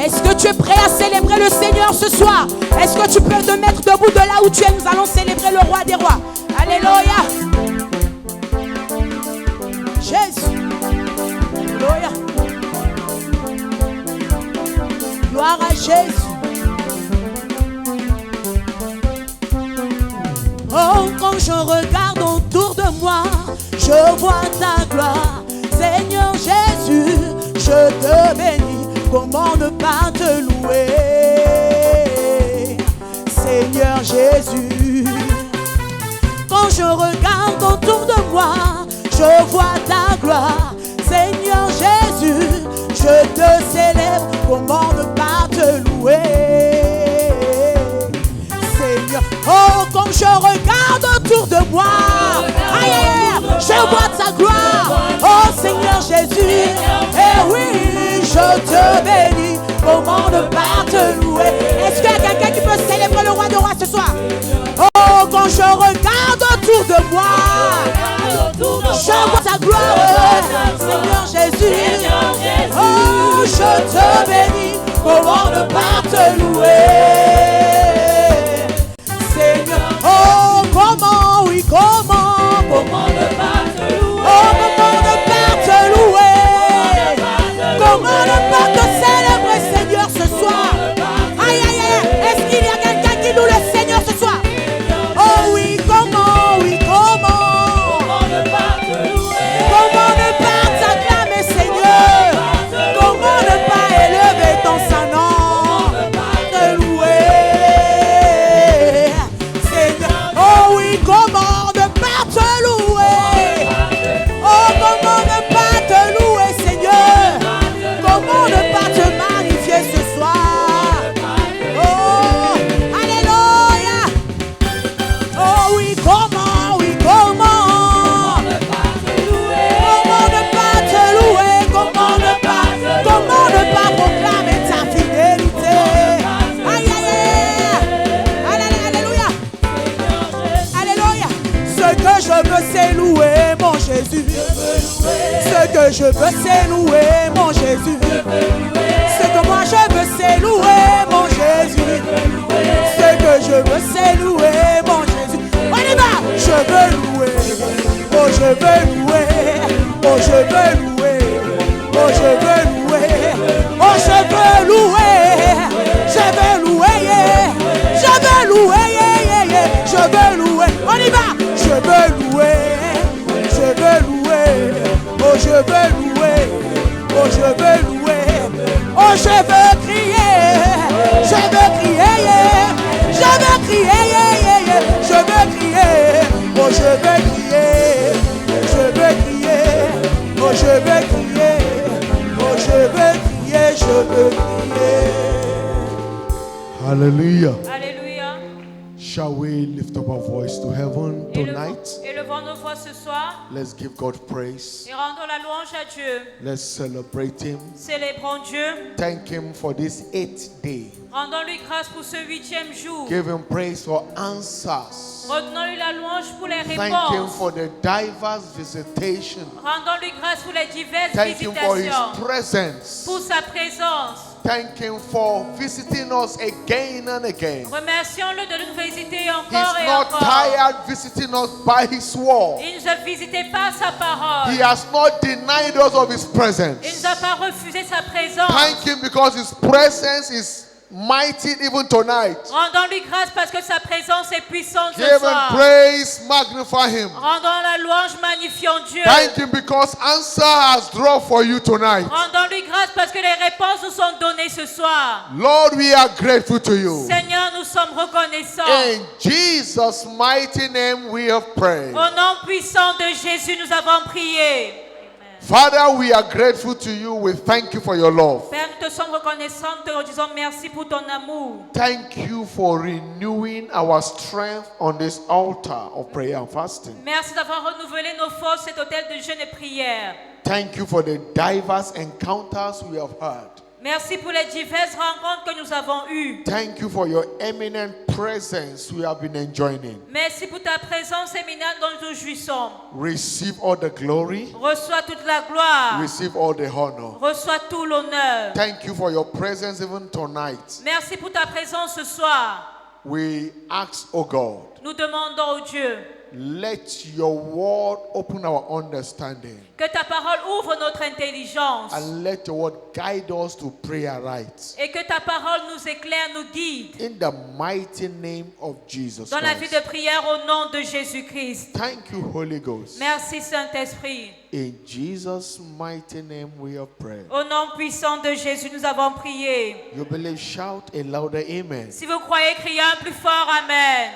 Est-ce que tu es prêt à célébrer le Seigneur ce soir? Est-ce que tu peux te mettre debout de là où tu es? Nous allons célébrer le roi des rois. Alléluia. Jésus. Alléluia. Gloire à Jésus. Oh, quand je regarde autour de moi, je vois ta gloire. Seigneur Jésus, je te bénis. Comment ne pas te louer? Seigneur Jésus. Quand je regarde autour de moi, je vois ta gloire. Seigneur Jésus, je te célèbre. Comment ne pas te louer? Seigneur, oh, quand je regarde autour de moi, aïe, aïe, aïe, je vois ta gloire. Oh Seigneur Jésus, et oui, je te bénis. Comment ne pas te louer? Est-ce qu'il y a quelqu'un qui peut célébrer le roi de rois ce soir? Oh, quand je regarde autour de moi, je vois ta gloire. Seigneur Jésus, oh, je te bénis. Comment ne pas te louer? Seigneur, oh, comment, oui, comment ne pas te louer? Oh, comment ne pas te louer? Comment ne pas te célébrer, Seigneur, ce soir? Aïe, aïe, aïe, est-ce qu'il y a quelqu'un qui loue le Seigneur ce soir? Oh oui, comment, oui, comment ne pas te louer? Comment ne pas t'acclamer, Seigneur? Comment ne pas élever ton saint nom? Te louer, Seigneur. Oh oui, comment ne pas te louer? Oh, comment ne pas te louer, Seigneur? Comment ne pas te magnifier ce soir? Oh, alléluia. Oh oui, comment, oui, comment ne pas te louer? Comment ne pas te louer? Comment ne pas proclamer ta fidélité? Aïe, aïe, aïe. Alléluia. Alléluia. Ce que je veux, c'est louer mon Jésus. Ce que je veux, c'est louer mon Jésus. Ce que moi je veux, c'est louer mon Jésus. Ce que je veux, c'est louer mon Jésus. On y va. Je veux louer. Oh, je veux louer. Oh, je veux louer. Oh, je veux louer. Oh, je veux louer. Je veux louer. Yeah. Je veux louer. Yeah, yeah, yeah. Je veux louer. On y va. Je veux louer. Je veux louer. Oh, je veux louer. Oh, je veux louer. Oh, je veux crier. Je veux crier. Yeah. Je veux crier. Yeah, yeah, yeah. Je veux crier. Oh, je veux crier. Je veux crier. Oh, je veux crier. Oh, je veux crier. Je veux crier. Hallelujah. Alléluia. Shall we lift up our voice to heaven tonight? Élevons nos voix ce soir Let's give God praise. et rendons la louange à Dieu. Let's celebrate Him. Célébrons Dieu. Thank Him for this 8th day. Rendons-lui grâce pour ce 8e jour. Give Him praise for answers. Retenons-lui la louange pour les Thank Him réponses. for the diverse visitation. Rendons-lui grâce pour les diverses Thank Him for His visitations. presence. Pour sa présence. Thank Him for visiting us again and again. Remercions-le de nous visiter He's encore et not encore. tired visiting us by His word. Il ne nous a visité par sa parole. He has not denied us of His Il ne presence. nous a pas refusé sa présence. Thank Him because His presence is mighty even tonight. Rendons-lui grâce parce que sa présence est puissante ce Give Him soir. praise, magnify Him. Rendons la louange, magnifions Dieu. Thank Him because answer has drawn for you tonight. Rendons-lui grâce parce que les réponses nous sont données ce soir. Lord, we are grateful to you. Seigneur, nous sommes reconnaissants. In Jesus' mighty name we have prayed. Au nom puissant de Jésus, nous avons prié. Father, we are grateful to you. We thank you for your love. Père, nous te sommes reconnaissants, te disons merci pour ton amour. Thank you for renewing our strength on this altar of prayer and fasting. Merci d'avoir renouvelé nos forces cet autel de jeûne et prière. Thank you for the diverse encounters we have had. Merci pour les diverses rencontres que nous avons eues. Thank you for your eminent presence we have been enjoying. Merci pour ta présence éminente dont nous jouissons. Receive all the glory. Reçois toute la gloire. Receive all the honor. Reçois tout l'honneur. Thank you for your presence even tonight. Merci pour ta présence ce soir. We ask, oh God, Nous demandons au Dieu let your word open our understanding que ta parole ouvre notre intelligence and let your word guide us to prayer right. et que ta parole nous éclaire, nous guide In the mighty name of Jesus dans la vie Christ. de prière au nom de Jésus-Christ. Thank you, Holy Ghost. Merci Saint-Esprit. In Jesus' mighty name we have prayed. Au nom puissant de Jésus, nous avons prié. You believe, shout a louder amen. Si vous croyez, criez un plus fort Amen.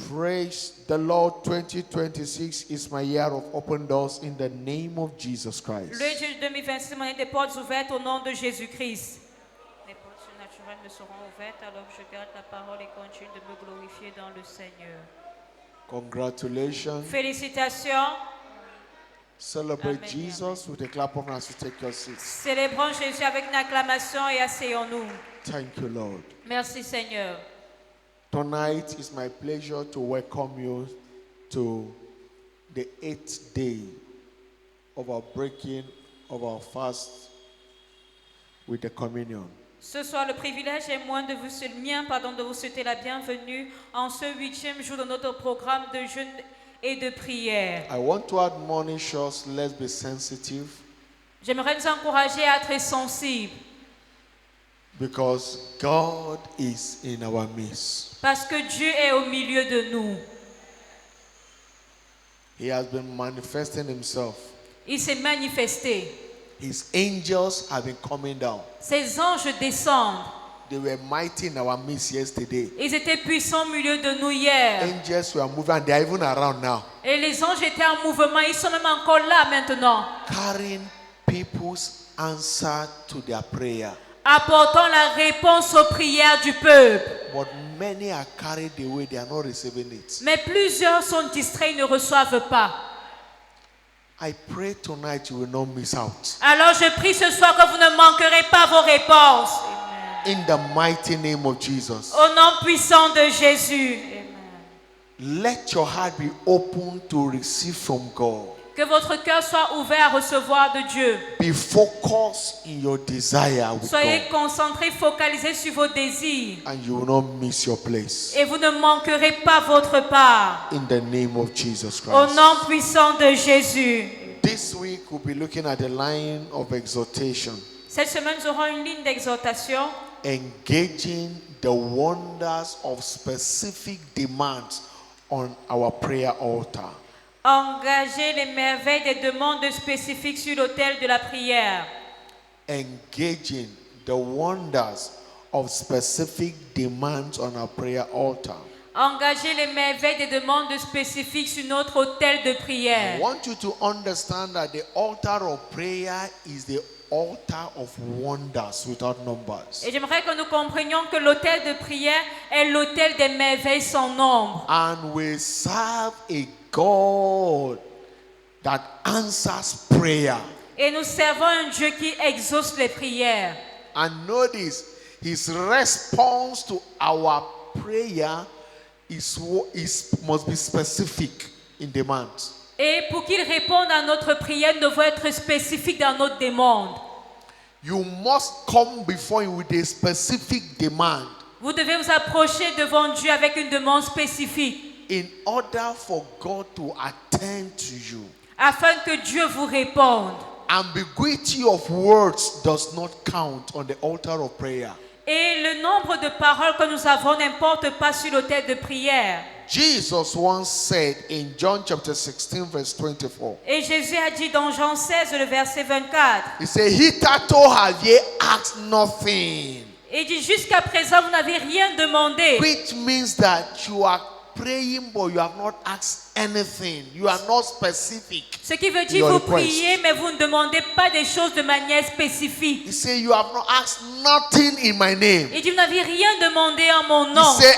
Praise the Lord. 2026 is my year of open doors in the name of Jesus Christ. Le Dieu 2026, mon année des portes ouvertes au nom de Jésus-Christ. Les portes surnaturelles me seront ouvertes alors que je garde la parole et continue de me glorifier dans le Seigneur. Congratulations. Félicitations. Celebrate Amen. Jesus with a clap of hands to take your seats. Célébrons Jésus avec une acclamation et asseyons-nous. Thank you, Lord. Merci Seigneur. Tonight is my pleasure to welcome you to the 8th day of our breaking of our fast with the communion. Ce soir, le privilège est mien de vous souhaiter la bienvenue en ce 8e jour de notre programme de jeûne et de prière. I want to admonish us, let's be sensitive, J'aimerais nous encourager à être sensibles because God is in our midst. parce que Dieu est au milieu de nous. He has been manifesting himself. Il s'est manifesté. His angels have been coming down. Ses anges descendent. They were mighty in our midst yesterday. Ils étaient puissants au milieu de nous hier. Angels were moving and they are even around now, Et les anges étaient en mouvement. Ils sont même encore là maintenant. carrying people's answer to their prayer. Apportant la réponse aux prières du peuple. But many are carried away, they are not receiving it. Mais plusieurs sont distraits, ils ne reçoivent pas. I pray tonight you will not miss out. Alors je prie ce soir que vous ne manquerez pas vos réponses. In the mighty name of Jesus. Au nom puissant de Jésus. Let your heart be open to receive from God. Que votre cœur soit ouvert à recevoir de Dieu. Be focused in your desire with Soyez God, concentrés, focalisés sur vos désirs. and you will not miss your place. Et vous ne manquerez pas votre part. In the name of Jesus Au Christ. nom puissant de Jésus. This week we'll be looking at the line of exhortation, Cette semaine, nous aurons une ligne d'exhortation. engaging the wonders of specific demands on our prayer altar. Engager les merveilles des demandes spécifiques sur l'autel de la prière. Engaging the wonders of specific demands on our prayer altar. Engager les merveilles des demandes spécifiques sur notre autel de I prière. want you to understand that the altar of prayer is the altar of wonders without numbers. Et j'aimerais que nous comprenions que l'autel de prière est l'autel des merveilles sans nombre. And we serve a God that answers prayer. Et nous servons un Dieu qui exauce les prières. And notice, his response to our prayer must be specific in demands. Et pour qu'il réponde à notre prière, nous devons être spécifiques dans notre demande. You must come before him with a specific demand Vous devez vous approcher devant Dieu avec une demande spécifique in order for God to attend to you. afin que Dieu vous réponde. Ambiguity of words does not count on the altar of prayer. Et le nombre de paroles que nous avons n'importe pas sur l'autel de prière. Jesus once said in John chapter 16 verse 24, Et Jésus a dit dans Jean 16, le verset 24, he said, hitherto have ye asked nothing. il dit jusqu'à présent vous n'avez rien demandé. Which means that you are praying but you have not asked anything. You are not specific. Ce qui veut dire Your vous request. priez mais vous ne demandez pas des choses de manière spécifique. He said, you have not asked nothing in my name. Il dit vous n'avez rien demandé en mon He nom. said,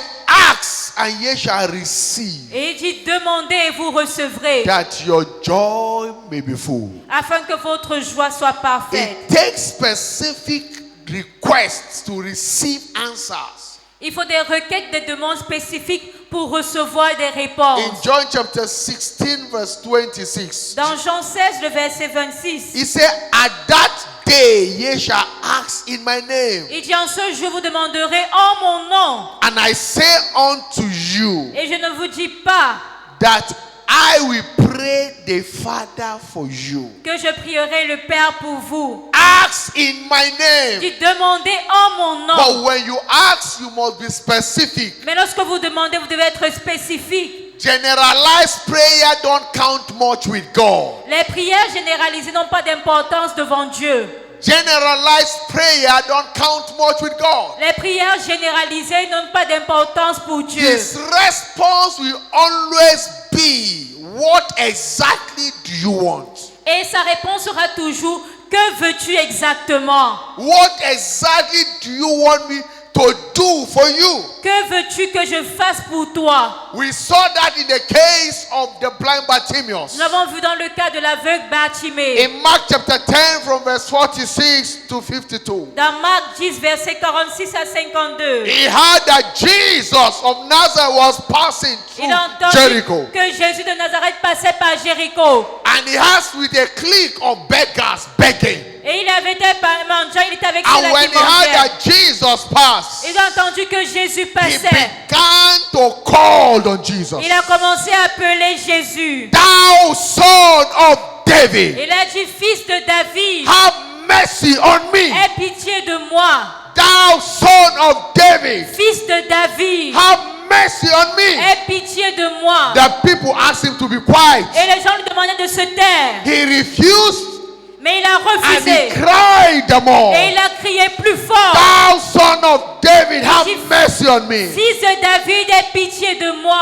ask and ye shall receive, Et il dit, demandez et vous recevrez, that your joy may be full. afin que votre joie soit parfaite. It takes specific requests to receive answers. Il faut des requêtes, des demandes spécifiques pour recevoir des réponses. In John chapter 16, verse 26, Dans Jean 16, le verset 26, he said, at that day ye shall ask in my name, il dit, en ce jour, vous demanderez en mon nom. and I say unto you Et je ne vous dis pas that I will pray the Father for you. que je prierai le Père pour vous. Ask in my Il name. dit, demandez en mon nom. But when you ask, you must be specific. Mais lorsque vous demandez, vous devez être spécifique. Generalized prayer don't count much with God. Les prières généralisées n'ont pas d'importance devant Dieu. Generalized prayer don't count much with God. Les prières généralisées n'ont pas d'importance pour Dieu. His response will always be, what exactly do you want? Et sa réponse sera toujours, que veux-tu exactement? What exactly do you want me to do for you? Que veux-tu que je fasse pour toi? We saw that in the case of the blind Bartimaeus. Nous l'avons vu dans le cas de l'aveugle Bartimée. In Mark chapter 10 from verse 46 to 52. Dans Marc 10, verset 46 à 52. He heard that Jesus of Nazareth was passing Il a through entendu Jericho. que Jésus de Nazareth passait par Jéricho. And he has with a clique of beggars begging. Et il avait été mendiant, il était avec And ceux-là when qui he heard mendiaient. that Jesus passed, Il a entendu que Jésus he passait. began to call on Jesus. Il a commencé à appeler Jésus. Thou son of David, Il a dit, fils de David, have mercy on me. aie pitié de moi. Thou son of David, Fils de David, have mercy on me. aie pitié de moi. The people asked him to be quiet. Et les gens lui demandaient de se taire. He refused Mais il a and he refusé. cried the more. Et il a crié plus fort. Thou son of David, have mercy on me. Fils de David, aie pitié de moi.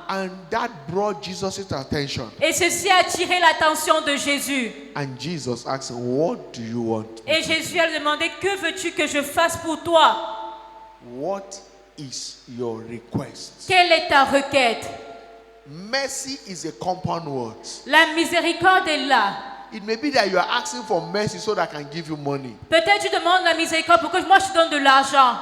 And that brought Jesus' attention. Et ceci a attiré l'attention de Jésus. And Jesus asked him, what do you want? Et Jésus a demandé, que veux-tu que je fasse pour toi? What is your request? Quelle est ta requête? Mercy is a compound word. La miséricorde est là. It may be that you are asking for mercy so that I can give you money. Peut-être tu demandes la miséricorde pour que moi je te donne de l'argent.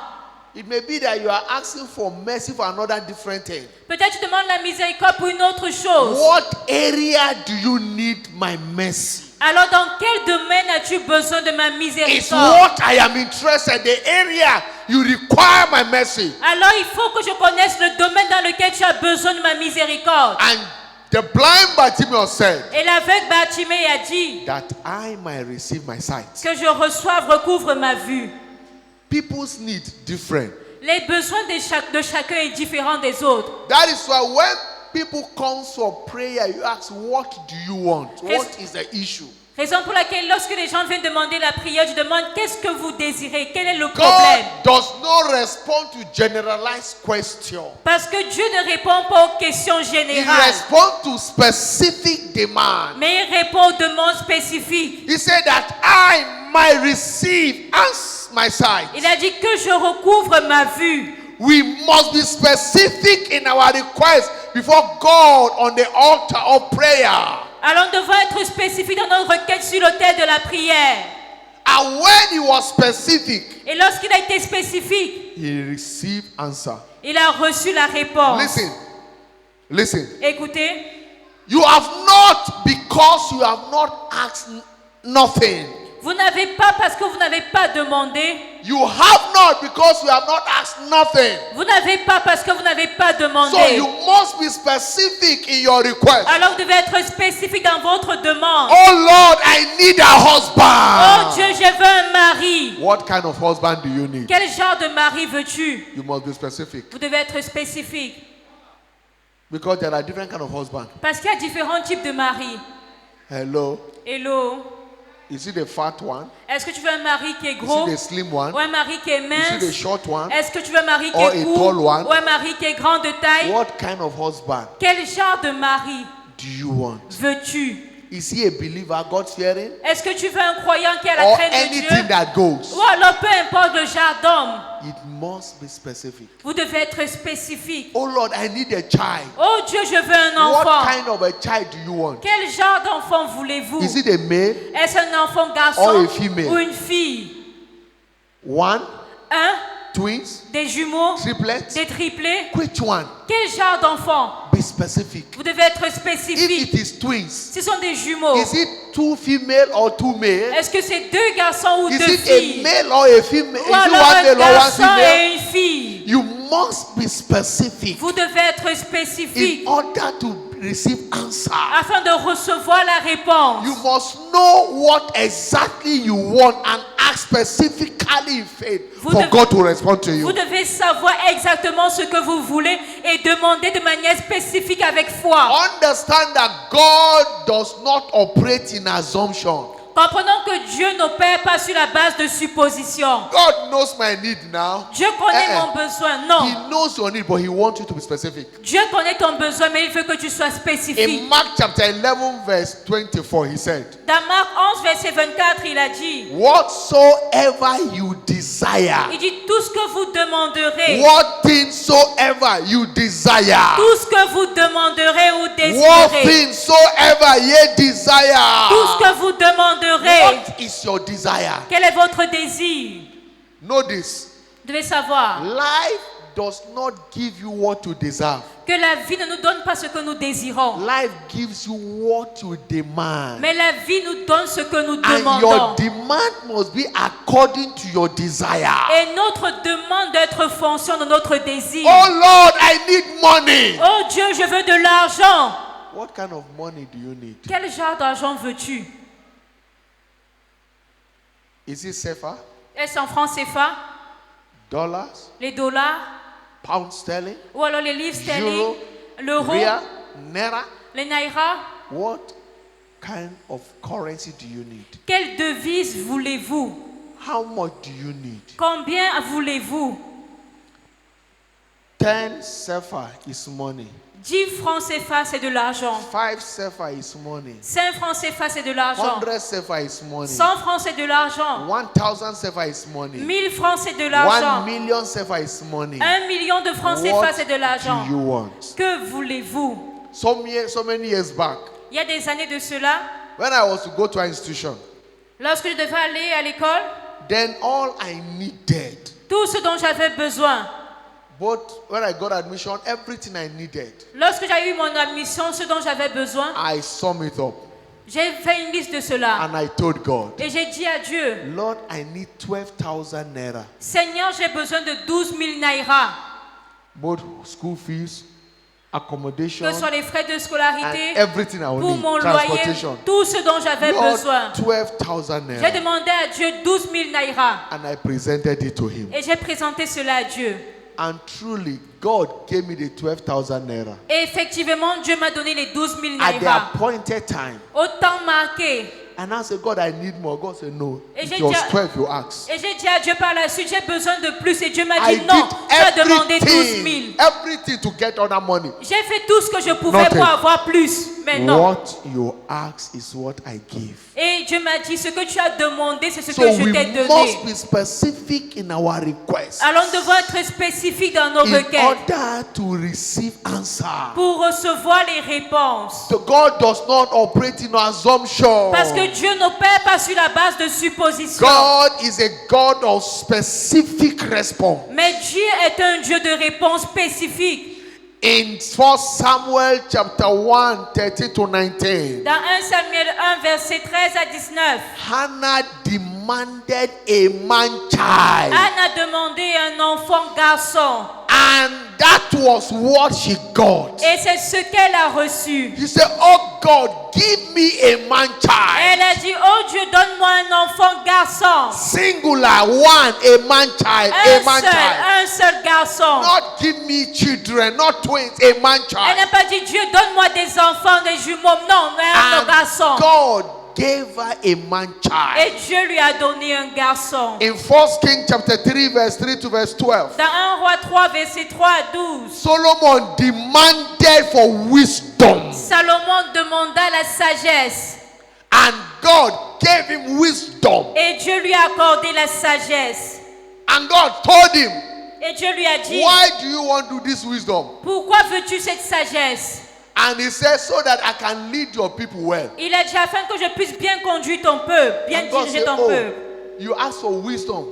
It may be that you are asking for mercy for another different thing. Peut-être tu demandes la miséricorde pour une autre chose. What area do you need my mercy? Alors dans quel domaine as-tu besoin de ma It's miséricorde? what I am interested, the area you require my mercy. Alors il faut que je connaisse le domaine dans lequel tu as besoin de ma miséricorde. And the blind Bartimaeus said, Et l'aveugle Bartimée a dit, that I might receive my sight. que je reçoive, recouvre ma vue. People's need different. Les besoins de chacun est différent des autres. That is why when people come for prayer, you ask, what do you want? What is the issue? Raison pour laquelle lorsque les gens viennent demander la prière, je demande qu'est-ce que vous désirez, quel est le God problème. does not respond to generalized questions. Parce que Dieu ne répond pas aux questions He générales, responds to specific demands. mais il répond aux demandes spécifiques. He said that I might receive my sight. Il a dit que je recouvre ma vue. We must be specific in our request before God on the altar of prayer. Alors nous devons être spécifiques dans notre requête sur l'autel de la prière. And when he was specific, Et lorsqu'il a été spécifique, he received answer. il a reçu la réponse. Listen. Écoutez, You have not, because you have not asked nothing. vous n'avez pas parce que vous n'avez pas demandé. You have not because you have not asked nothing. Vous n'avez pas parce que vous n'avez pas demandé. So you must be specific in your request. Alors vous devez être spécifique dans votre demande. Oh Lord, I need a Oh husband. Dieu, je veux un mari. What kind of husband do you need? Quel genre de mari veux-tu? You must be specific. Vous devez être spécifique. Because there are different kind of husbands. Parce qu'il y a différents types de maris. Hello. Hello. Is it the fat one? Est-ce que tu veux un mari qui est Is gros? it the slim one? Ou un mari qui est Is it the mince? short one? Est-ce que tu veux un mari qui Or est a court? tall one? Ou un mari qui est grand de taille? What kind of husband Quel genre de mari do you want? veux-tu? Is he a believer, God-fearing? Est-ce que tu veux un croyant qui a la Or crainte de Dieu? anything that goes? Ou alors peu importe le genre d'homme. It must be specific. Vous devez être spécifique. Oh Lord, I need a child. Oh Dieu, je veux un enfant. What kind of a child do you want? Quel genre d'enfant voulez-vous? Is it a male? Est-ce un enfant Or garçon a female? ou une fille? One? Un? Twins? Des jumeaux? Triplets? Des triplés? Which one? Quel genre d'enfant? Be specific. Vous devez être If spécifique. it is twins, Ce sont des jumeaux. is it two female or two male? Est-ce que c'est deux garçons ou Is deux it filles? a male or a female? Is Ou it alors one un male or one garçon female? et une fille? You must be specific Vous devez être spécifique in order to receive answer. afin de recevoir la réponse. You must know what exactly you want and ask specifically in faith Vous for devez- God to respond to Vous you. devez savoir exactement ce que vous voulez et demander de manière spécifique avec foi. Understand that God does not operate in assumption. Comprenons que Dieu n'opère pas sur la base de suppositions. God knows my need now. Dieu connaît Eh, eh. mon besoin. Non. He knows your need, but He wants you to be specific. Dieu connaît ton besoin, mais il veut que tu sois In spécifique. Mark chapter 11, verse 24, He said, Dans Marc 11, verset 24, il a dit, whatsoever you desire, il dit tout ce que vous demanderez, what things soever you desire, tout ce que vous demanderez ou what désirerez, things soever ye desire. tout ce que vous demanderez, What is your desire? quel est votre désir? Know this. Vous devez savoir Life does not give you what you deserve. que la vie ne nous donne pas ce que nous désirons, Life gives you what you demand. mais la vie nous donne ce que nous And your demandons. demand must be according to your desire. Et notre demande doit être fonction de notre désir. Oh Lord, I need money. Oh Dieu, je veux de l'argent. What kind of money do you need? Quel genre d'argent veux-tu? Is it CFA? Est-ce en francs CFA, Dollars? les dollars, Pound sterling? ou alors les livres sterling, Euro? l'euro, Ria? Naira? les naira? What kind of currency do you need? Quelle devise voulez-vous? How much do you need? Combien voulez-vous? 10 CFA is money. 10 francs CFA, c'est de l'argent. 5 CFA is money. 5 francs CFA, c'est de l'argent. 100 CFA is money. 100 francs, c'est de l'argent. 1,000 CFA is money. 1000 francs, c'est de 1 l'argent. million CFA is money. 1 million de francs CFA, What c'est de l'argent. do you want? Que voulez-vous? So many years back, Il y a des années de cela, when I was to go to an institution, lorsque je devais aller à l'école, then all I needed, tout ce dont j'avais besoin, but when I got admission, everything I needed, lorsque j'ai eu mon admission, ce dont j'avais besoin, I sum it up j'ai fait une liste de cela. and I told God, Et j'ai dit à Dieu, Lord, I need 12,000 naira. Seigneur, j'ai besoin de 12 000 naira. Both school fees, accommodation, Que ce soit les frais de and scolarité, everything I will pour need, mon loyer, transportation. tout ce dont j'avais besoin. Lord, 12,000 J'ai naira. demandé à Dieu 12 000 naira. And I presented it to him. Et j'ai présenté cela à Dieu. And truly, God gave me the 12,000 naira. Et effectivement, Dieu m'a donné les 12 000 At the naira. appointed time. Au temps marqué. And I said, God, I need more. God said, no. Et It j'ai was dit- 12 you asked. Et j'ai dit à Dieu par la suite, j'ai besoin de plus. Et Dieu m'a I dit non, tu as did demandé 12 everything, 000. everything to get other money. J'ai fait tout ce que je pouvais Nothing. pour avoir plus. Mais non. What you ask is what I give. Et Dieu m'a dit, ce que tu as demandé, c'est ce So que je we t'ai donné. must be specific in our requests Alors nous devons être spécifiques dans nos in requêtes order to receive answer. pour recevoir les réponses. So God does not operate in assumption. Parce que Dieu n'opère pas sur la base de suppositions. God is a God of specific response. Mais Dieu est un Dieu de réponses spécifiques. In 1 Samuel chapter 1, 13 to 19, Dans 1 Samuel 1, verset 13 à 19, Hannah demanded a man child. Anne a demandé un enfant garçon. And that was what she got. Et c'est ce qu'elle a reçu. She said, oh God, give me a man child. Elle a dit, oh Dieu, donne-moi un enfant garçon. Singular, one, a man child, a man child. Un seul garçon. Not give me children, not twins, a man Elle child. n'a pas dit, Dieu, donne-moi des enfants, des jumeaux. Non, mais un And garçon. God gave her a man child. Et Dieu lui a donné un garçon. In 1 Kings chapter 3, verse 3 to verse 12, Dans 1 Roi 3, verset 3 à 12, Solomon demanded for wisdom. Salomon demanda la sagesse. And God gave him wisdom. Et Dieu lui a accordé la sagesse. And God told him, Et Dieu lui a dit, why do you want this wisdom? pourquoi veux-tu cette sagesse? And he said, so that I can lead your people well. Il a dit, afin que je puisse bien conduire ton peuple, bien And God diriger said, ton oh, peuple. you ask for wisdom.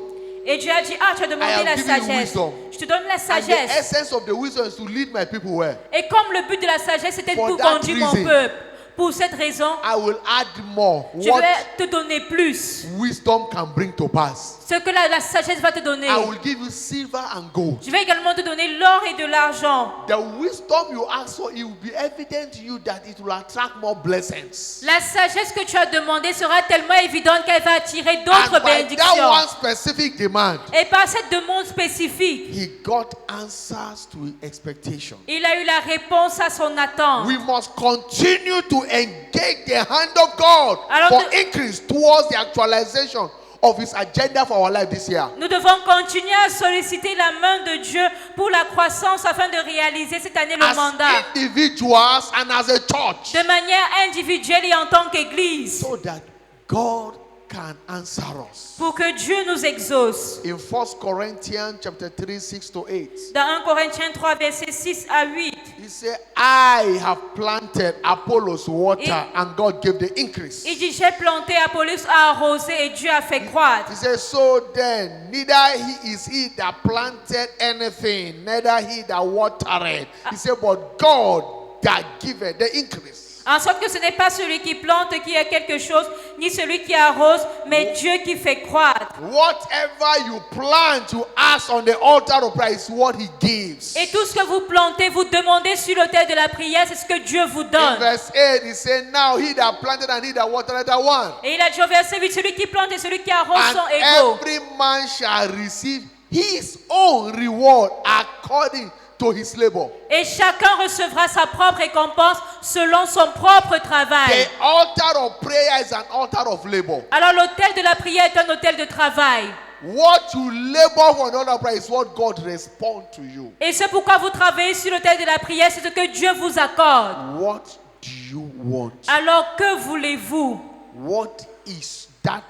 Et Dieu a dit, ah, tu as I demandé have la given you sagesse. wisdom. Je te donne la And the sagesse. essence of the wisdom is to lead my people well. Et comme le but de la sagesse, c'était For pour that conduire mon reason, peuple. Pour cette raison, I will add more. je What vais te donner plus. wisdom can bring to pass. Ce que la sagesse va te donner. I will give you silver and gold. Je vais également te donner l'or et de l'argent. The wisdom you ask for, it will be evident to you that it will attract more blessings. La sagesse que tu as demandée sera tellement évidente qu'elle va attirer d'autres And by that bénédictions. one specific demand, Et par cette demande spécifique, he got answers to his expectation. il a eu la réponse à son attente. We must continue to engage the hand of God Alors for nous- increase towards the actualization of his agenda for our life this year. Nous devons continuer à solliciter la main de Dieu pour la croissance afin de réaliser cette année le As mandat. individuals and as a church, De manière individuelle et en tant qu'Église. so that God can answer us. Pour que Dieu nous exauce. In 1 Corinthians chapter 3, 6 to 8, Dans 1 Corinthiens 3, versets 6 à 8. he said, I have planted, Apollos water, and God gave the increase. Il dit, j'ai planté, Apollos a arrosé et Dieu a fait croître. He said, so then, neither he is he that planted anything, neither he that watered. He said, but God that giveth the increase. En sorte que ce n'est pas celui qui plante qui a quelque chose, ni celui qui arrose, mais Dieu qui fait croître. Whatever you plant, you ask on the altar of prayer is what he gives. Et tout ce que vous plantez, vous demandez sur l'autel de la prière, c'est ce que Dieu vous In donne. verse 8, he said, now he that planted and he that watered are one. Et il a dit au verset 8, celui qui plante et celui qui arrose And sont égaux. every man shall receive his own reward according to his labor. Et chacun recevra sa propre récompense selon son propre travail. The altar of prayer is an altar of labor. Alors l'autel de la prière est un autel de travail. What you labor for an altar of prayer is what God responds to you. Et c'est pourquoi vous travaillez sur l'autel de la prière, c'est ce que Dieu vous accorde. What do you want? Alors que voulez-vous? What is that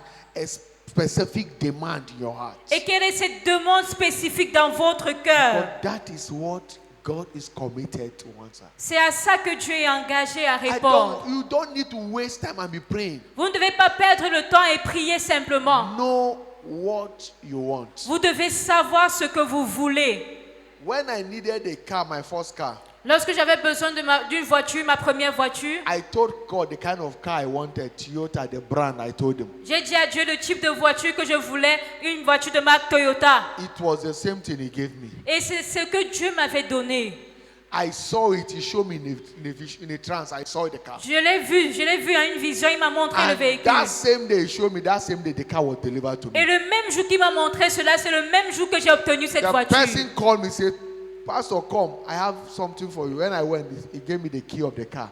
specific demand in your heart? Et quelle est cette demande spécifique dans votre cœur? But that is what God is committed to answer. C'est à ça que Dieu est engagé à répondre. You don't need to waste time and be praying. Vous ne devez pas perdre le temps et prier simplement. Know what you want. Vous devez savoir ce que vous voulez. When I needed a car, my first car, Lorsque j'avais besoin d'une voiture, ma première voiture, I told God the kind of car I wanted, Toyota, the brand, I told him. j'ai dit à Dieu le type de voiture que je voulais, une voiture de marque Toyota. It was the same thing he gave me. Et c'est ce que Dieu m'avait donné. I saw it, he showed me in a trance, I saw the car. Je l'ai vu à une vision, il m'a montré le And véhicule. that same day he showed me, that same day the car was delivered to Et me. le même jour qu'il m'a montré cela, c'est le même jour que j'ai obtenu cette The voiture. person called me, said, Pastor, come, I have something for you. When I went, he gave me the key of the car,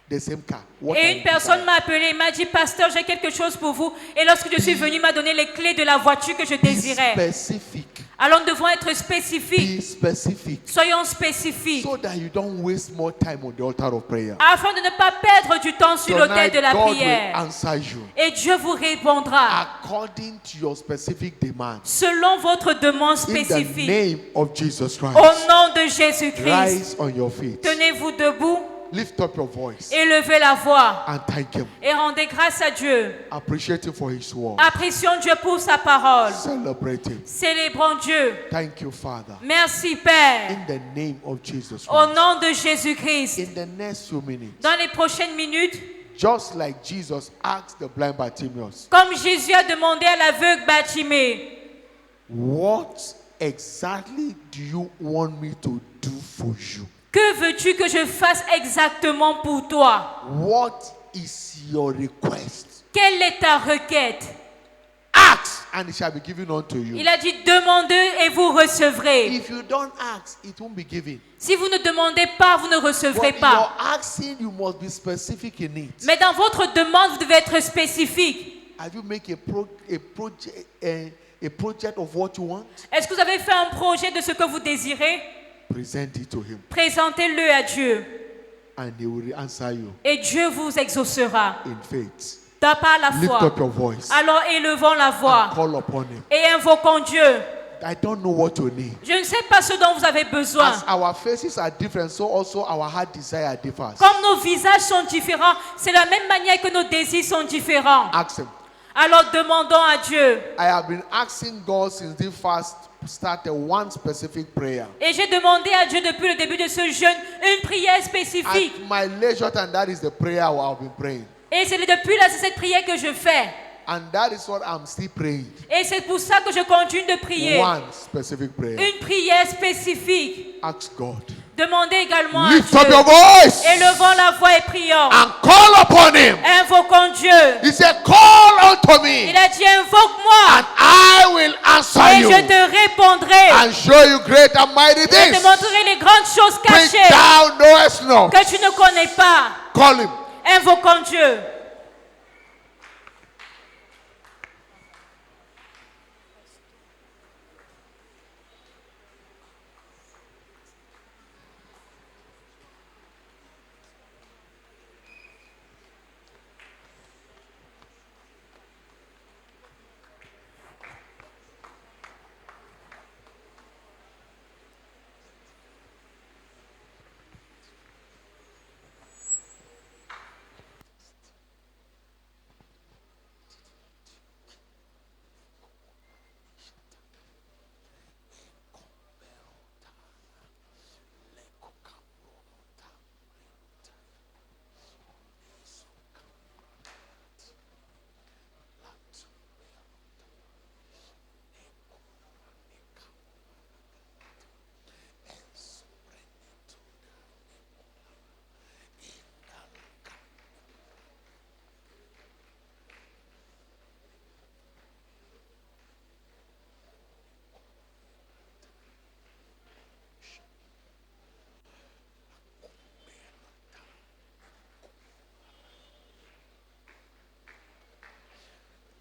the same car. What Et I une personne desired. m'a appelé, il m'a dit, pasteur, j'ai quelque chose pour vous. Et lorsque je suis venu, il m'a donné les clés de la voiture que je Be désirais. specific. Alors nous devons être spécifiques. Be specific. Soyons spécifiques. So that you don't waste more time on the altar of prayer. Afin de ne pas perdre du temps sur l'autel Tonight, de la God will prière. answer you Et Dieu vous répondra according to your specific demands. selon votre demande In the spécifique. name of Jesus Christ. Au nom de Jésus-Christ, Rise on your feet. tenez-vous debout, Lift up your voice élevez la voix and thank Him. et rendez grâce à Dieu. Appreciate Him for His word. Apprécions Dieu pour sa parole. Celebrate Him. Célébrons Dieu. Thank you, Father. Merci Père. In the name of Jesus Au Christ. nom de Jésus-Christ. In the next few minutes, Dans les prochaines minutes, just like Jesus asked the blind Bartimaeus, comme Jésus a demandé à l'aveugle Bartimée, what exactly do you want me to do for you? que veux-tu que je fasse exactement pour toi? What is your request? Quelle est ta requête? Ask and it shall be given unto you. Il a dit, demandez et vous recevrez. If you don't ask, it won't be given. Si vous ne demandez pas, vous ne recevrez But pas. you're asking, you must be specific in it. Mais dans votre demande, vous devez être spécifique. Have you made a project of what you want? Est-ce que vous avez fait un projet de ce que vous désirez? Present it to him Présentez-le à Dieu. and he will answer you Et Dieu vous exaucera. in faith. Par la Lift foi. up your voice Alors élevons la and voix call upon him. et invoquons Dieu. I don't know what you need. Je ne sais pas ce dont vous avez besoin. As our faces are different, so also our heart desire differs. Comme nos visages sont différents, c'est la même manière que nos désirs sont différents. Ask him. Alors demandons à Dieu. I have been asking God since the fast started one specific prayer. Et j'ai demandé à Dieu depuis le début de ce jeûne une prière spécifique. At my leisure time, that is the prayer I've been praying. Et c'est depuis là, c'est cette prière que je fais. And that is what I'm still praying. Et c'est pour ça que je continue de prier. One specific prayer. Une prière spécifique. Ask God. Demandez également Lift à up Dieu. your voice. Élevons la voix et prions. And call upon him. Invoquons Dieu. He said, call unto me. Il a dit, invoque-moi. And I will answer Et you. je te répondrai. And show you great and mighty Je things. te montrerai les grandes choses Which cachées thou knowest not. que tu ne connais pas. Call him. Invoquons Dieu.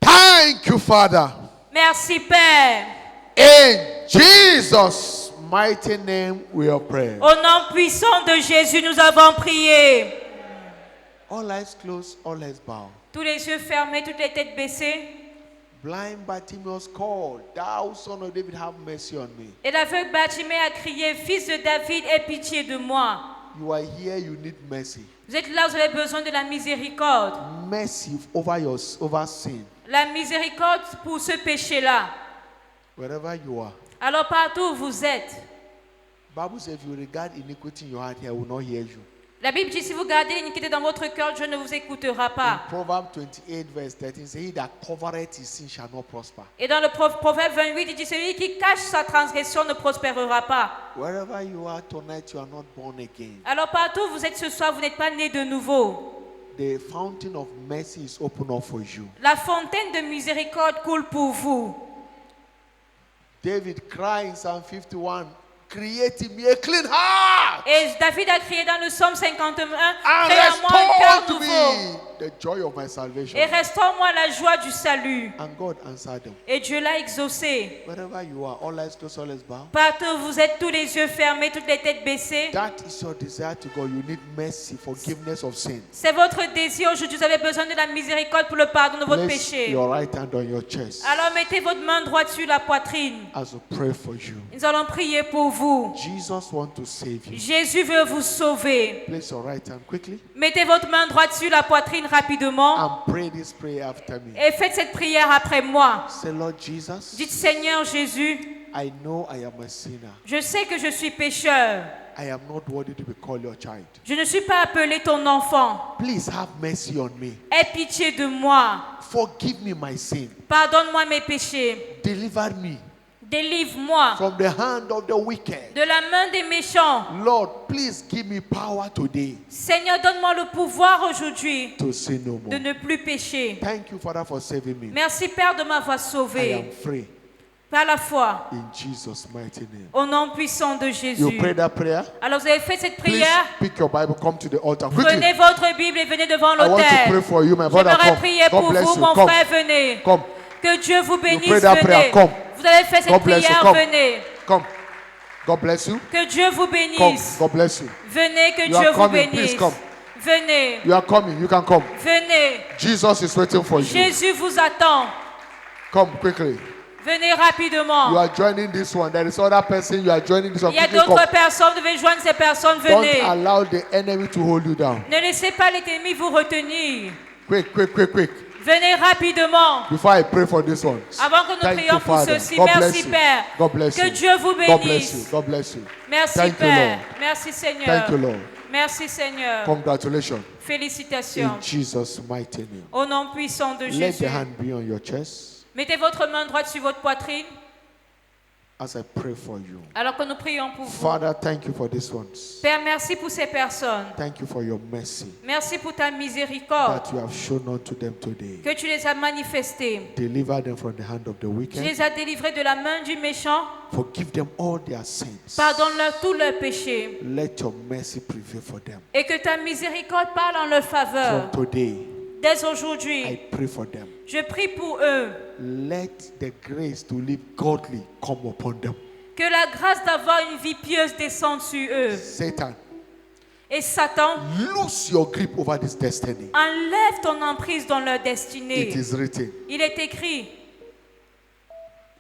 Thank you, Father. Merci, Père. In Jesus' mighty name we are praying. Au nom puissant de Jésus, nous avons prié. All eyes closed, all eyes bowed. Tous les yeux fermés, toutes les têtes baissées. Blind Bartimaeus called, Thou son of David, have mercy on me. Et l'aveugle Bartimée a crié, Fils de David, aie pitié de moi. You are here, you need mercy. Vous êtes là, vous avez besoin de la miséricorde. Mercy over sin. La miséricorde pour ce péché-là. Wherever you are. Alors partout où vous êtes. Bible says if you regard iniquity in your heart, I will not hear you. La Bible dit, si vous gardez l'iniquité dans votre cœur, Dieu ne vous écoutera pas. In Proverbs 28 verse 13, say, He that covereth his sin shall not prosper. Et dans le Proverbe 28, il dit, celui qui cache sa transgression ne prospérera pas. Wherever you are tonight, you are not born again. Alors partout où vous êtes ce soir, vous n'êtes pas né de nouveau. The fountain of mercy is open up for you. La fontaine de miséricorde coule pour vous. David cried in Psalm 51, create in me a clean heart. Et David a crié dans le psaume 51, And crée en moi un restore cœur to nouveau. me the joy of my salvation. Et restaure-moi la joie du salut. And God answered them. Et Dieu l'a exaucé. Wherever you are, all eyes closed, all eyes bowed. Partout où vous êtes, tous les yeux fermés, toutes les têtes baissées. That is your desire to God. You need mercy, forgiveness of sin. C'est votre désir aujourd'hui. Vous avez besoin de la miséricorde pour le pardon de votre Place péché. your right hand on your chest Alors mettez votre main droite sur la poitrine. as we pray for you. Nous allons prier pour vous. Jesus wants to save you. Jésus veut vous sauver. Place your right hand quickly Mettez votre main droite sur la poitrine rapidement. and pray this prayer after me. Et faites cette prière après moi. Say, Lord Jesus, Dites, Seigneur Jésus, I know I am a sinner. je sais que je suis pécheur. I am not worthy to be called your child. Je ne suis pas appelé ton enfant. Please have mercy on me. Aie pitié de moi. Forgive me my sin. Pardonne-moi mes péchés. Deliver me Délivre-moi from the hand of the wicked. de la main des méchants. Lord, please give me power today Seigneur, donne-moi le pouvoir aujourd'hui to sin no de more. ne plus pécher. Thank you, Father, for saving me. Merci Père de m'avoir I sauvé. am free Par la foi, in Jesus' mighty name. au nom puissant de Jésus. You pray that prayer? Alors vous avez fait cette Please prière. pick your Bible, come to the altar quickly. Prenez votre Bible et venez devant I want to pray l'autel. for you, my brother. J'aimerais Come. prier God pour bless vous, you. mon Come. frère, venez. Come. Que Dieu vous bénisse, pray that prayer. venez. Come. Vous avez fait cette God bless you. prière, Come. venez. Come. God bless you. Que Dieu vous Come. bénisse. God bless you. Venez, que You Dieu are vous coming. Please bénisse. come. Venez, You are coming. You can come. venez. Jesus is waiting for you. Jésus vous attend. Come quickly. Venez You rapidement. are joining this one. There is other person. You are joining this one. Il y a Quickly d'autres come. personnes, devez joindre ces personnes, Don't venez. allow the enemy to hold you down. Ne laissez pas l'ennemi vous retenir. Quick, quick, quick, quick. Venez rapidement. Before I pray for this one. Avant que nous Thank prions you, pour Father. ceci, God merci bless you. Père. God bless Que you. Dieu vous God bless you. bénisse. God bless you. Merci Thank you, Père. Lord. Merci Seigneur. Thank you, Lord. Merci Seigneur. Congratulations. Félicitations. In Jesus' mighty name. Au nom puissant de Let Jésus. the hand be on your chest Mettez votre main droite sur votre poitrine as I pray for you. alors que nous prions pour vous. Father, thank you for these ones. Père, merci pour ces personnes. Thank you for your mercy Merci pour ta miséricorde that you have shown unto them today. que tu les as manifestées. Deliver them from the hand of the Tu wicked. les as délivrés de la main du méchant. Forgive them all their sins. Pardonne-leur tous leurs péchés. Let your mercy prevail for them. Et que ta miséricorde parle en leur faveur. From today, Dès I aujourd'hui, pray for them. je prie pour eux. Let the grace to live godly come upon them. Que la grâce d'avoir une vie pieuse descende sur eux. Satan, Et Satan, lose your grip over this destiny. enlève ton emprise dans leur It destinée. is written, Il est écrit,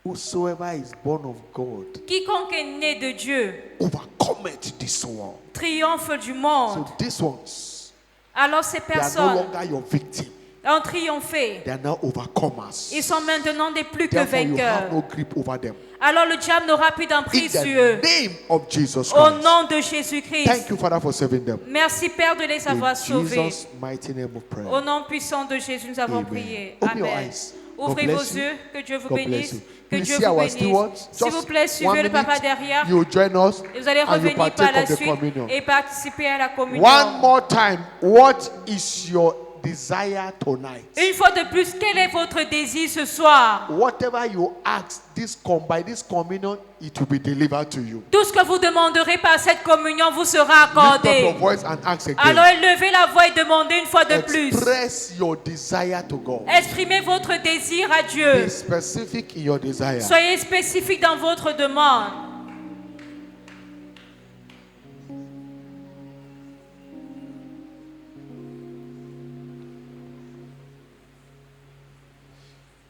whosoever is born of God quiconque est né de Dieu overcometh this world. triomphe du monde. So these ones, Alors ces they are no personnes longer your victim. ont triomphé. They are now overcomers. Ils sont maintenant des plus que Therefore, you have vainqueurs. no grip over them. Alors le diable n'aura plus In d'emprise sur eux. the name of Jesus Au Christ. nom de Jésus-Christ. Thank you, Father, for saving them. Merci Père de les In avoir sauvés. Jesus' mighty name of prayer. Au nom puissant de Jésus, nous avons Amen. prié. Open your Amen. eyes. God Ouvrez bless vos you. yeux, que Dieu vous God bless bénisse. you. Que Please Dieu see vous our bénisse. stewards. S'il Just vous plaît, 1 suivez le papa minute. derrière. You will join us Et vous allez and you revenir par partake la of the suite communion. et participer à la communion. One more time. What is your desire tonight? Une fois de plus, quel est votre désir ce soir? Whatever you ask by this communion, it will be delivered to you. Tout ce que vous demanderez par cette communion vous sera Lift up accordé. your voice and ask Alors again. élevez la voix et demandez une fois de plus. Express your desire to God. Exprimez votre désir à Be Dieu. specific in your desire. Soyez spécifique dans votre demande.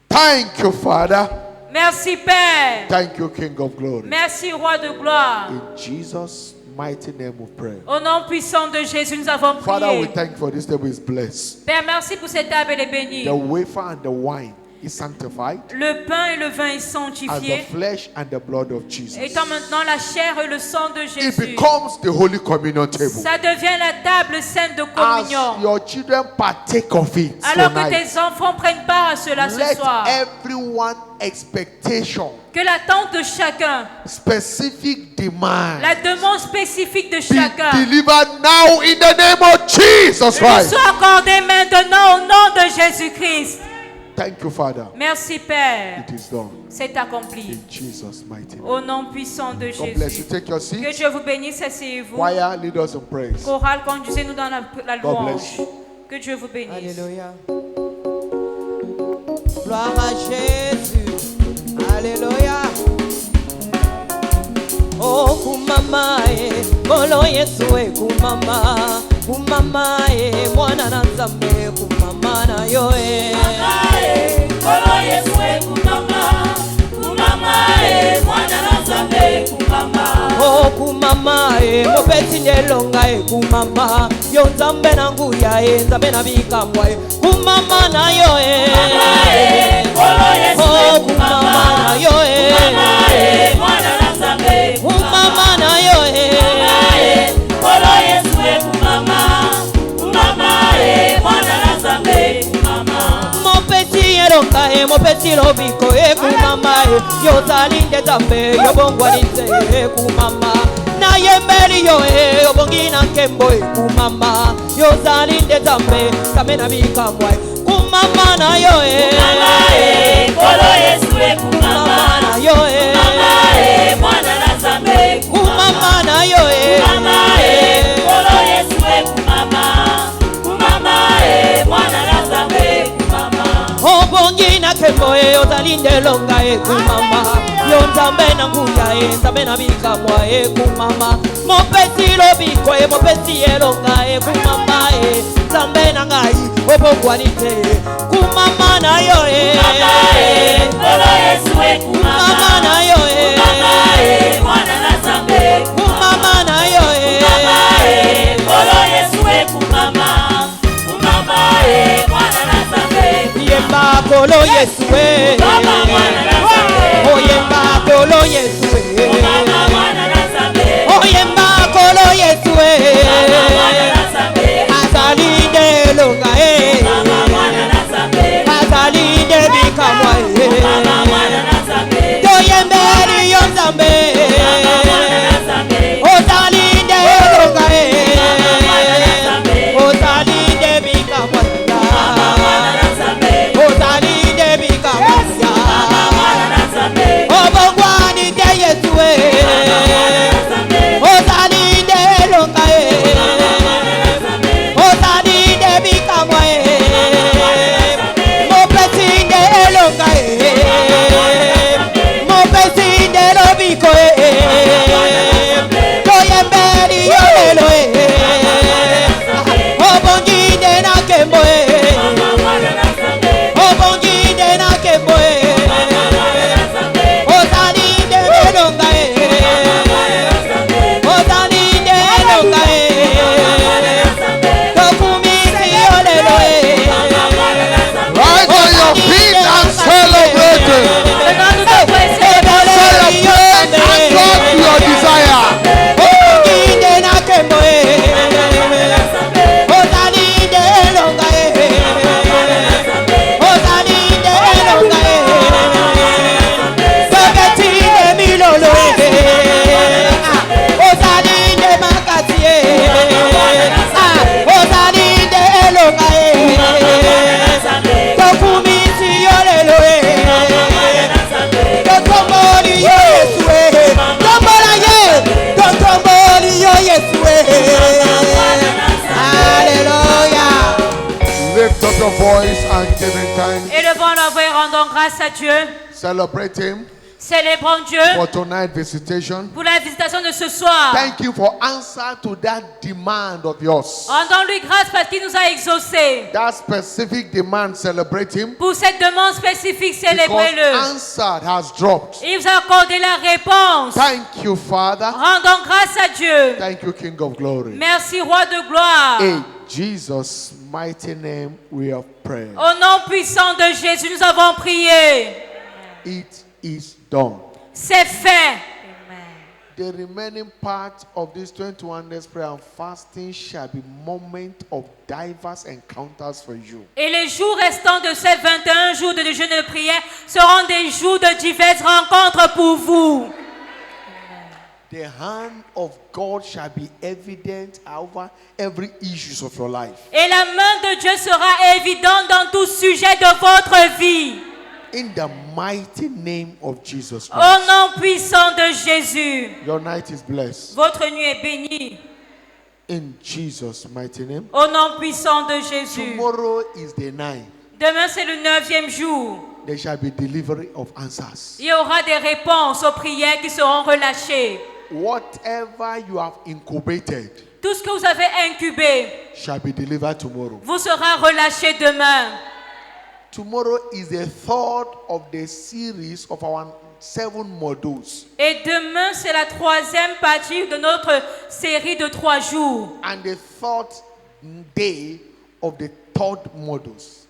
Thank you, Father. Merci Père. Thank you, King of Glory. Merci Roi de gloire. In Jesus' mighty name we pray. Au nom puissant de Jésus, nous avons Father, we prié. thank you for this table is blessed. Père, merci pour cette table, elle est bénie. The wafer and the wine is sanctified Le pain et le vin sont as the sanctifiés, flesh and the blood of Jesus. étant maintenant la chair et le sang de It Jésus. becomes the Holy Communion table. Ça devient la table sainte de As communion. your children partake of it Alors que tonight, tes enfants prennent part à cela ce let soir. everyone expectation, Que l'attente de chacun, specific demand la demande spécifique de be chacun, delivered now in the name of Jesus lui Christ. soit accordée maintenant au nom de Jésus-Christ. Thank you, Father. Merci Père, It is done. c'est accompli. In Jesus' mighty name. Au nom puissant de God bless you. Jésus. Take your Que seat. Dieu vous bénisse, asseyez-vous. Choir, lead us in praise. Chorale, conduisez-nous dans la God louange. bless you. Que Dieu vous bénisse. Alléluia. Gloire à Jésus. Alléluia. Oh, kumama bolo Yesu kumama, kumama mwana na Nzambe kumama na yo bolo Yesu kumama, kumama mwana na Nzambe kumama. Oh, kumama mopeti ndelonga kumama, yo Nzambe na nguya Nzambe na bikamwa kumama na yo bolo Yesu oh, kumama na yo mwana na Nzambe kumama na yo bolo Yesu kumama, kumama mwana na Nzambe kumama. mopeti elonga mopeti lobiko kumama yo zalinde Nzambe yo bongwanite kumama na yembeli yo obongi na nkembo kumama yo zalinde Nzambe Nzambe na bikamwa kumama na yo bolo Yesu kumama na yo mwana na Nzambe kumama na yo bolo Yesu kumama, kumama mwana na Nzambe kumama. obongi na nkembo ozalinde longa kumama yo Nzambe na nguya Nzambe na bikamwa kumama mopesi lobiko mopesi elonga kumama nzambe na ngai obongwani te kumama na yo Nkolo Yesu kumama na yo mwana na Nzambe kumama na yo Nkolo Yesu kumama mwana na Nzambe yemba kolo Yesu mwana na Nzambe oyemba kolo Yesu mwana na Nzambe oyemba kolo Yesu mwana na Nzambe azali de longa mwana na Nzambe azali de bikamwa mwana na Nzambe toyembeli yo Nzambe ozali de longa ozali de bikamwa ozali de bikamwa obongwani de Yesu ozali de longa ozali de bikamwa mopesi de longa mopesi de lobiko toyembeli yo lelo obongi de na kembo obongi de na kembo ozali de longa ozali de longa tokumisi yo lelo Rise on your feet and celebrate it. Celebrate and answer to your desire. obongi de na kembo ozali de longa ozali de longa sogeti de milolo ozali de makati ozali de longa tokumisi yo lelo tokomboli yo Yesu tombola ye tokomboli yo Yesu Alléluia. Lift up your voice and give him thanks. Élevons la voix et rendons grâce à Dieu. Celebrate him Célébrons Dieu for tonight's visitation. pour la visitation de ce soir. Thank you for answer to that demand of yours. Rendons-lui grâce parce qu'il nous a exaucés. That specific demand, celebrate him. Pour cette demande spécifique, Because célébrez-le. answered has dropped. Il vous a accordé la réponse. Thank you, Father. Rendons grâce à Dieu. Thank you, King of Glory. Merci, Roi de gloire. In Jesus' mighty name we have prayed. Au nom puissant de Jésus, nous avons prié. It is done. C'est fait. The remaining part of this 21 days prayer and fasting shall be moment of diverse encounters for you. Et les jours restants de ces 21 jours de jeûne et de prière seront des jours de diverses rencontres pour vous. The hand of God shall be evident over every issue of your life. Et la main de Dieu sera évidente dans tout sujet de votre vie. In the mighty name of Jesus Au Christ. nom puissant de Jésus. Your night is blessed. Votre nuit est bénie. In Jesus' mighty name. Au nom puissant de Jésus. Tomorrow is the night. Demain, c'est le 9e jour. There shall be delivery of answers. Il y aura des réponses aux prières qui seront relâchées. Whatever you have incubated Tout ce que vous avez incubé shall be delivered tomorrow. vous sera relâché demain. Tomorrow is the third of the series of our 7 modules. Et demain, c'est la 3e partie de notre série de 3 jours. And the third day of the third modules.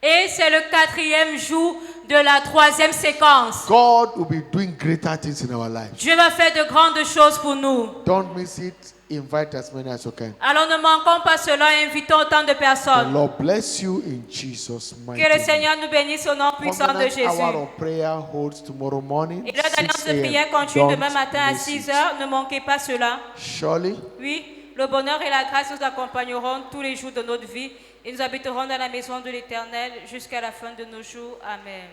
Et c'est le 4e jour de la 3e séquence. God will be doing greater things in our lives. Dieu va faire de grandes choses pour nous. Don't miss it. Invite as many as you can. Alors ne manquons pas cela et invitons autant de The personnes. Lord bless you in Jesus' mighty Que le name. Seigneur nous bénisse au nom puissant de Covenant Jésus. hour of prayer holds tomorrow morning. Et l'heure 6 d'alliance de a.m. prière continue Don't demain matin à miss 6 it. heures. Ne manquez pas cela. Surely, Oui, le bonheur et la grâce nous accompagneront tous les jours de notre vie et nous habiterons dans la maison de l'Éternel jusqu'à la fin de nos jours. Amen.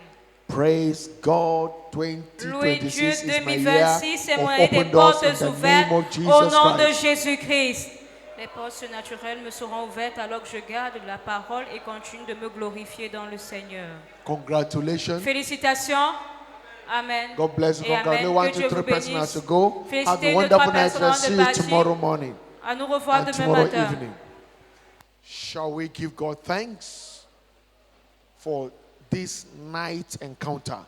praise God. Louez Dieu, 2026 is my year 2026, c'est mon of année des open doors portes in the ouvertes name of au Jesus nom de Christ. Jésus-Christ. Les portes surnaturelles me seront ouvertes alors que je garde la parole et continue de me glorifier dans le Seigneur. Congratulations. Félicitations. Amen. God bless you. Et amen. Congratulations. 1, Que 2, Dieu 3 vous person bénisse. as you go. Have Félicitez a les wonderful trois night. personnes See de you partie. tomorrow morning À nous revoir and demain tomorrow matin. evening. Shall we give God thanks for this night encounter?